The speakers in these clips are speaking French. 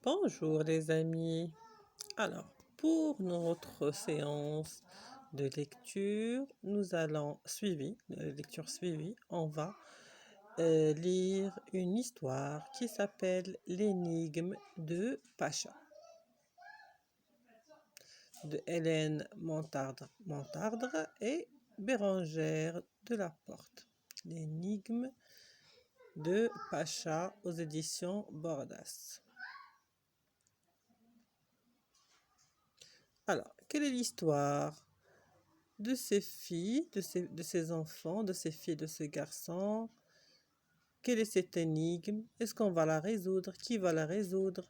Bonjour les amis. Alors, pour notre séance de lecture, lecture suivie, on va lire une histoire qui s'appelle L'énigme de Pacha de Hélène Montardre et Bérangère de la Porte. L'énigme de Pacha aux éditions Bordas. Alors, quelle est l'histoire de ces filles, de ces enfants, de ces filles, de ces garçons? Quelle est cette énigme? Est-ce qu'on va la résoudre? Qui va la résoudre?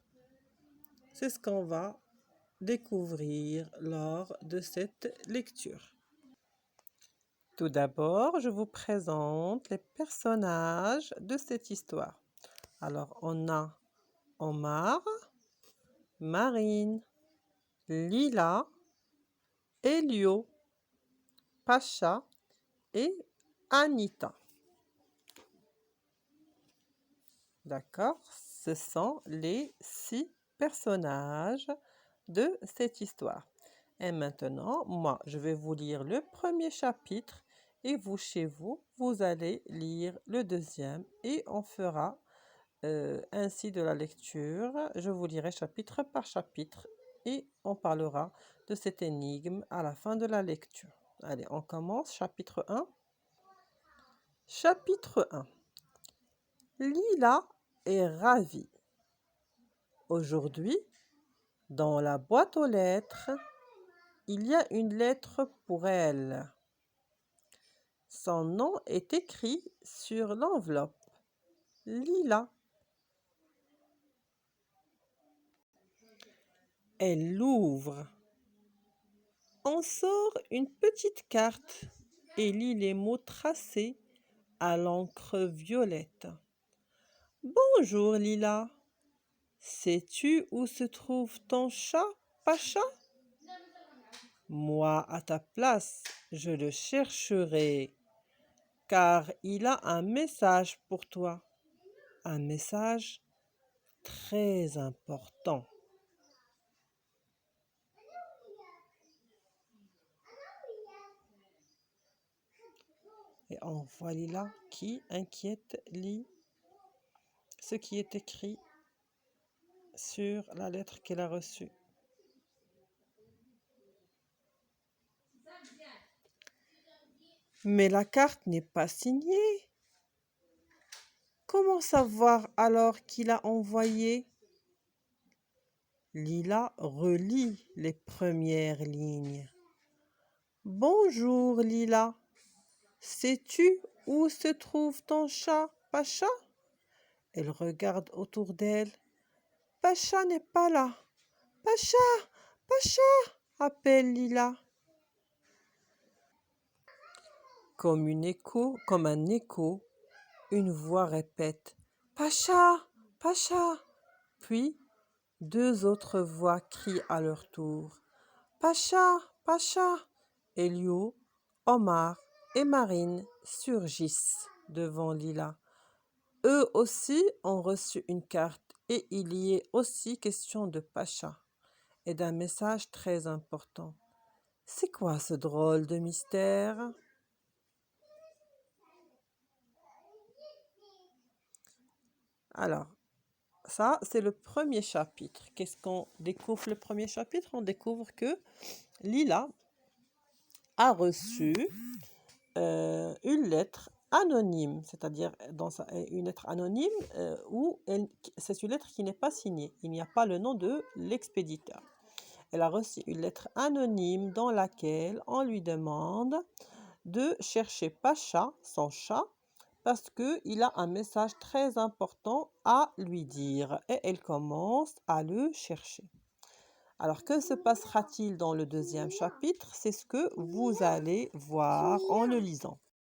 C'est ce qu'on va découvrir lors de cette lecture. Tout d'abord, je vous présente les personnages de cette histoire. Alors, on a Omar, Marine, Lila, Elio, Pacha et Anita. D'accord? Ce sont les 6 personnages de cette histoire. Et maintenant, moi, je vais vous lire le premier chapitre et vous, chez vous, vous allez lire le deuxième et on fera ainsi de la lecture. Je vous lirai chapitre par chapitre et on parlera de cette énigme à la fin de la lecture. Allez, on commence. Chapitre 1. Chapitre 1. Lila est ravie. Aujourd'hui, dans la boîte aux lettres, il y a une lettre pour elle. Son nom est écrit sur l'enveloppe. Lila. Elle l'ouvre. On sort une petite carte et lit les mots tracés à l'encre violette. Bonjour Lila. Sais-tu où se trouve ton chat, Pacha? Moi, à ta place, je le chercherai, car il a un message pour toi. Un message très important. Et on voit Lila qui, inquiète, lit ce qui est écrit sur la lettre qu'elle a reçue. Mais la carte n'est pas signée. Comment savoir alors qui l'a envoyée? Lila relit les premières lignes. Bonjour Lila. Sais-tu où se trouve ton chat, Pacha? Elle regarde autour d'elle. Pacha n'est pas là. Pacha, Pacha, appelle Lila. Comme un écho, une voix répète Pacha, Pacha. Puis 2 autres voix crient à leur tour Pacha, Pacha. Elio, Omar et Marine surgissent devant Lila. Eux aussi ont reçu une carte et il y est aussi question de Pacha et d'un message très important. C'est quoi ce drôle de mystère? Alors, ça, c'est le premier chapitre. Qu'est-ce qu'on découvre le premier chapitre? On découvre que Lila a reçu une lettre anonyme, c'est-à-dire une lettre anonyme où c'est une lettre qui n'est pas signée. Il n'y a pas le nom de l'expéditeur. Elle a reçu une lettre anonyme dans laquelle on lui demande de chercher Pacha, son chat, parce qu'il a un message très important à lui dire. Et elle commence à le chercher. Alors, que se passera-t-il dans le deuxième chapitre? C'est ce que vous allez voir en le lisant.